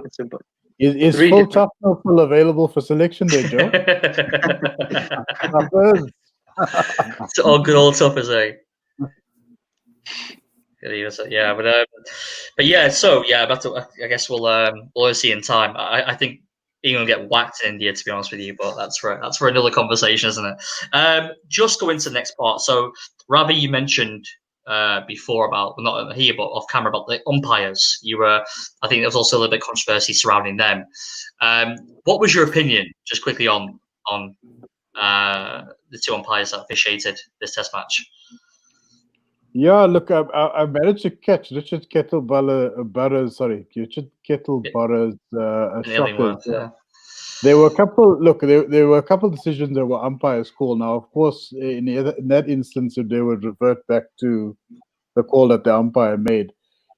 It's simple. Is Three full different- tough still available for selection there, Joe? It's all good old Tuppers, eh? Yeah, but yeah. So yeah, I guess we'll see in time. I think England get whacked in India, to be honest with you, but that's for another conversation, isn't it? Just go into the next part. So Ravi, you mentioned before about, well, not here but off camera, about the umpires. I think there was also a little bit of controversy surrounding them. What was your opinion, just quickly, on the two umpires that officiated this Test match? Yeah, look, I managed to catch Richard Kettleburrow's shockers. Yeah. There were a couple. Look, there were a couple of decisions that were umpires' call. Now, of course, in that instance, they would revert back to the call that the umpire made.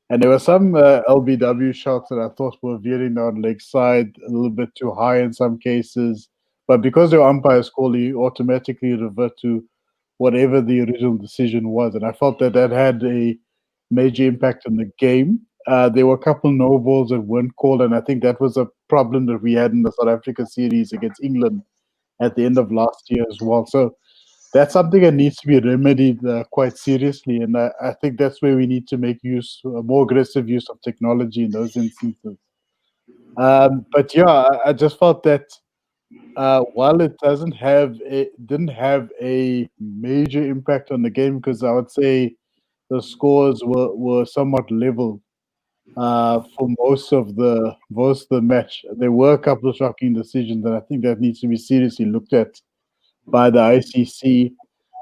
And there were some LBW shots that I thought were veering down leg side a little bit too high in some cases. But because they were umpires' call, you automatically revert to whatever the original decision was. And I felt that had a major impact on the game. There were a couple no balls that weren't called, and I think that was a problem that we had in the South Africa series against England at the end of last year as well. So that's something that needs to be remedied quite seriously, and I think that's where we need to make more aggressive use of technology in those instances. But yeah, I just felt that while it didn't have a major impact on the game, because I would say the scores were somewhat level for most of the match. There were a couple of shocking decisions, and I think that needs to be seriously looked at by the ICC.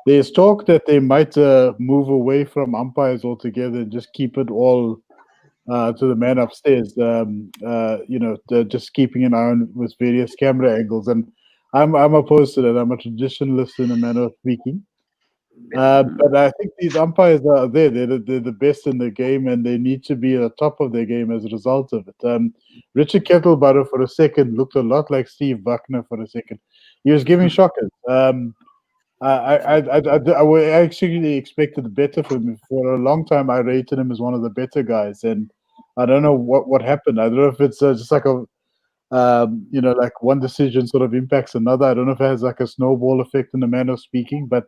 There's talk that they might move away from umpires altogether and just keep it all to the man upstairs. Just keeping an eye on with various camera angles, and I'm opposed to that. I'm a traditionalist in a manner of speaking. But I think these umpires are there. They're the best in the game, and they need to be at the top of their game as a result of it. Richard Kettleburrow for a second looked a lot like Steve Buckner for a second. He was giving shockers. I actually expected better from him. For a long time, I rated him as one of the better guys, and I don't know what happened. I don't know if it's just like like one decision sort of impacts another. I don't know if it has like a snowball effect in the manner of speaking, but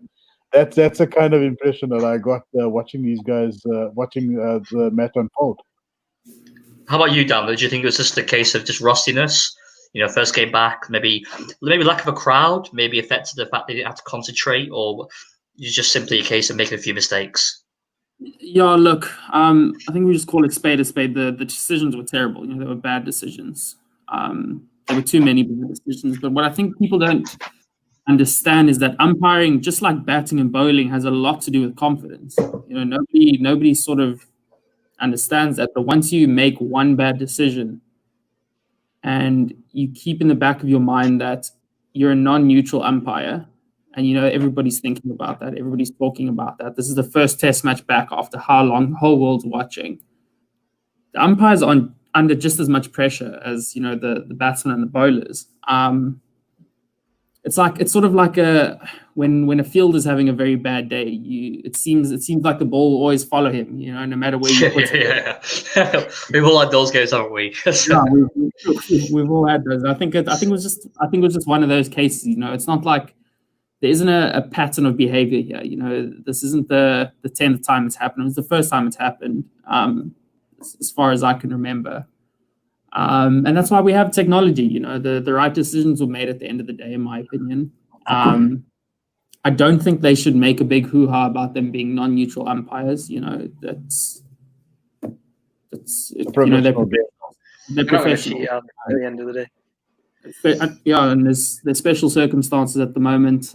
that's a kind of impression that I got watching these guys, watching the match unfold. How about you, Dan? Did you think it was just a case of just rustiness? First game back, maybe lack of a crowd, maybe affected the fact they didn't have to concentrate, or it's just simply a case of making a few mistakes? Yeah, look, I think we just call it spade a spade. The decisions were terrible. They were bad decisions. There were too many bad decisions. But what I think people don't understand is that umpiring, just like batting and bowling, has a lot to do with confidence. Nobody sort of understands that. But once you make one bad decision, and you keep in the back of your mind that you're a non-neutral umpire, and everybody's thinking about that, everybody's talking about that. This is the first Test match back after how long? The whole world's watching. The umpires are under just as much pressure as the batsmen and the bowlers. It's sort of like when a fielder's having a very bad day. It seems like the ball will always follow him. No matter where you put it. Yeah. We've all had those games, haven't we? Yeah, we've all had those. I think it was just one of those cases. It's not like there isn't a pattern of behavior here. This isn't the 10th time it's happened. It was the first time it's happened, as far as I can remember. And that's why we have technology. The right decisions were made at the end of the day, in my opinion. I don't think they should make a big hoo-ha about them being non-neutral umpires. That's they're professional. At the end of the day. Yeah, and there's special circumstances at the moment.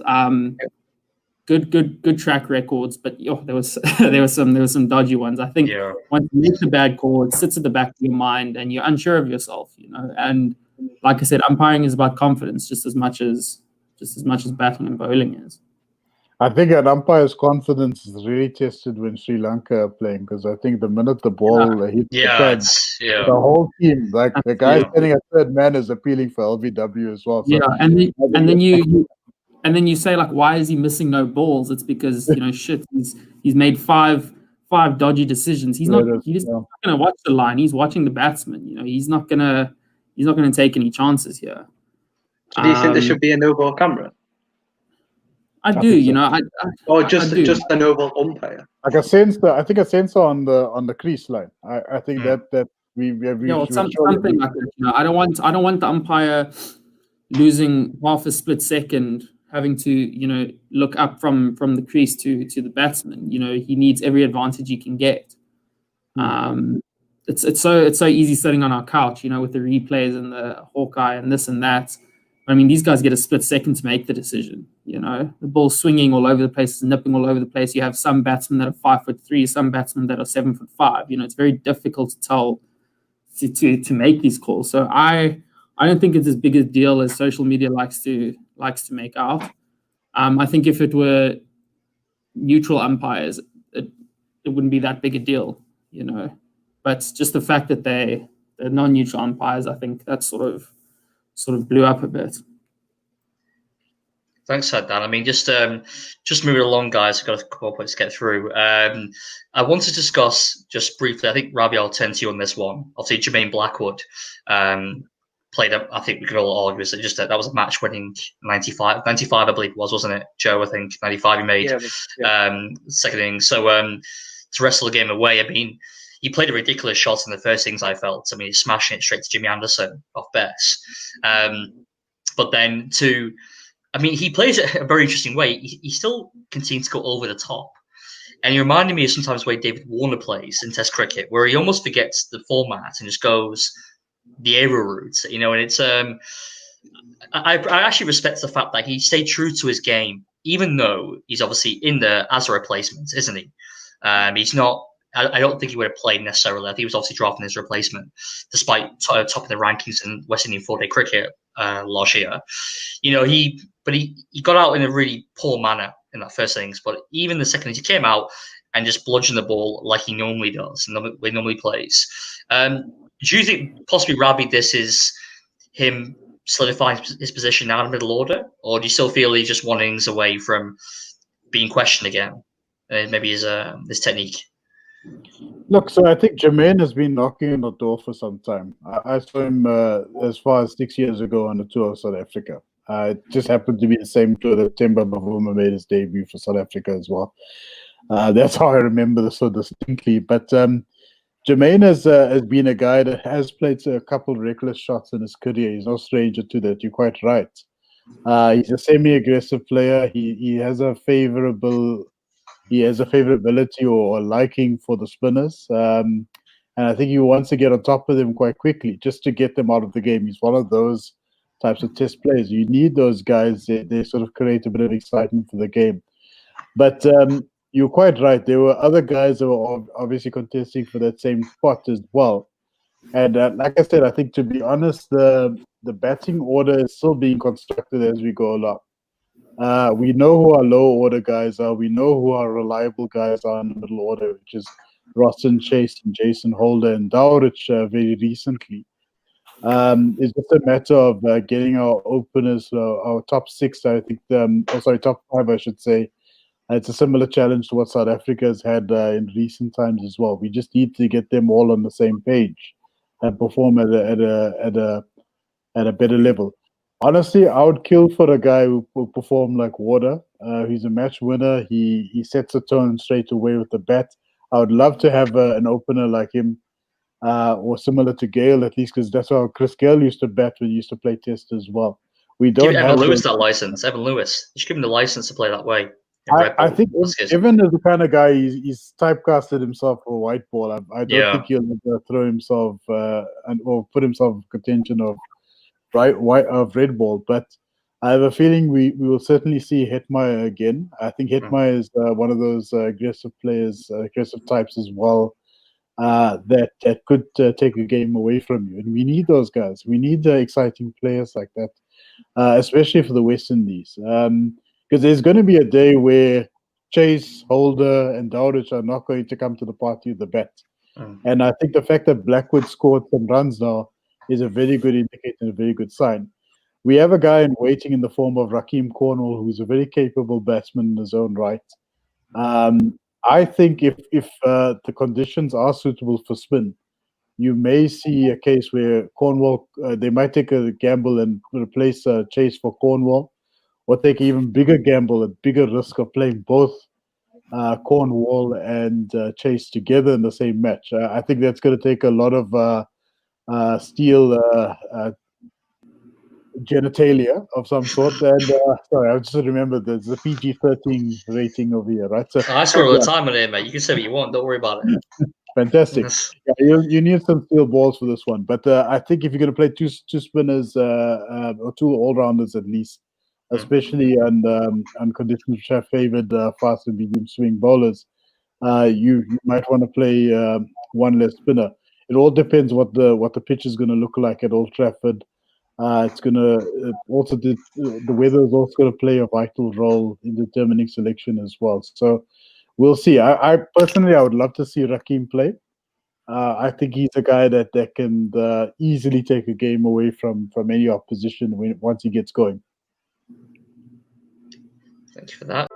Good track records, but there was some dodgy ones. I think once you make the bad call, it sits at the back of your mind, and you're unsure of yourself. And like I said, umpiring is about confidence just as much as batting and bowling is. I think an umpire's confidence is really tested when Sri Lanka are playing, because I think the minute the ball hits the pad, the whole team, like the guy standing at third man, is appealing for LBW as well. So and then you say, like, why is he missing no balls? It's because shit, he's made five 5 dodgy decisions. He's not going to watch the line. He's watching the batsman. He's not going to take any chances here. So do you think there should be a no ball camera? I do. Or just a no ball umpire? Like a sensor. I think a sensor on the crease line. I think that we something like that. I don't want the umpire losing half a split second, having to look up from the crease to the batsman. He needs every advantage he can get. It's so easy sitting on our couch, with the replays and the Hawkeye and this and that. I mean, these guys get a split second to make the decision. The ball's swinging all over the place, nipping all over the place. You have some batsmen that are 5'3", some batsmen that are 7'5". It's very difficult to tell to make these calls. So I don't think it's as big a deal as social media likes to make out. I think if it were neutral umpires, it wouldn't be that big a deal, But just the fact that they're non-neutral umpires, I think that sort of blew up a bit. Thanks for that, Dan. I mean, just moving along, guys. I've got a couple of points to get through. I want to discuss just briefly. I think Ravi, I'll turn to you on this one. Obviously, Jermaine Blackwood played. I think we could all argue that was a match-winning 95, I believe it was, wasn't it, Joe? I think 95 he made second innings. So to wrestle the game away, I mean, he played a ridiculous shot in the first innings, I felt. I mean, he's smashing it straight to Jimmy Anderson off best. But then he plays it a very interesting way. He still continues to go over the top. And he reminded me of sometimes the way David Warner plays in Test cricket, where he almost forgets the format and just goes the aerial route, and it's I actually respect the fact that he stayed true to his game, even though he's obviously in there as a replacement, isn't he? He's not. I don't think he would have played necessarily. I think he was obviously drafting his replacement, despite top of the rankings in West Indian 4-day cricket last year. He got out in a really poor manner in that first innings, but even the second innings, he came out and just bludgeoned the ball like he normally does and he normally plays. Do you think possibly, Ravi, this is him solidifying his position now in the middle order, or do you still feel he's just 1 innings away from being questioned again? Maybe his technique. Look, so I think Jermaine has been knocking on the door for some time. I saw him as far as 6 years ago on the tour of South Africa. It just happened to be the same tour that Temba Bavuma made his debut for South Africa as well. That's how I remember this so distinctly. But Jermaine has been a guy that has played a couple of reckless shots in his career. He's no stranger to that. You're quite right. He's a semi-aggressive player. He has a favorability or a liking for the spinners. And I think he wants to get on top of them quite quickly just to get them out of the game. He's one of those types of test players. You need those guys. They sort of create a bit of excitement for the game. But you're quite right. There were other guys that were obviously contesting for that same spot as well. And like I said, I think, to be honest, the batting order is still being constructed as we go along. We know who our low order guys are. We know who our reliable guys are in the middle order, which is Roston Chase and Jason Holder and Dowrich very recently. It's just a matter of getting our openers, our top 6, I think, top 5, I should say. It's a similar challenge to what South Africa has had in recent times as well. We just need to get them all on the same page and perform at a better level. Honestly, I would kill for a guy who will perform like Warder. He's a match winner. He sets a tone straight away with the bat. I would love to have an opener like him, or similar to Gale, at least, because that's how Chris Gale used to bat when he used to play Test as well. We don't give have Evan Lewis that license. Evan Lewis, you should give him the license to play that way. I think Evan is the kind of guy, he's typecasted himself for white ball. I don't think he'll ever throw himself or put himself in contention of red ball. But I have a feeling we will certainly see Hetmeyer again. I think Hetmeyer is one of those aggressive players, aggressive types as well, that could take a game away from you. And we need those guys. We need exciting players like that, especially for the West Indies. Because there's going to be a day where Chase, Holder, and Dowrich are not going to come to the party with the bat. And I think the fact that Blackwood scored some runs now is a very good indicator and a very good sign. We have a guy in waiting in the form of Rakeem Cornwall, who's a very capable batsman in his own right. I think if the conditions are suitable for spin, you may see a case where Cornwall, they might take a gamble and replace Chase for Cornwall, or take an even bigger gamble and bigger risk of playing both Cornwall and Chase together in the same match. I think that's going to take a lot of steel genitalia of some sort. And sorry, I just remember there's a PG-13 rating over here, right? So I score all the time on it, mate. You can say what you want. Don't worry about it. fantastic. Yeah, you need some steel balls for this one. But I think if you're going to play two spinners or two all-rounders at least, especially on conditions which have favored fast and medium swing bowlers, you might want to play one less spinner. It all depends what the pitch is going to look like at Old Trafford. It's going to also the weather is also going to play a vital role in determining selection as well. So we'll see. I personally, I would love to see Rakim play. I think he's a guy that can easily take a game away from any opposition once he gets going. Thank you for that.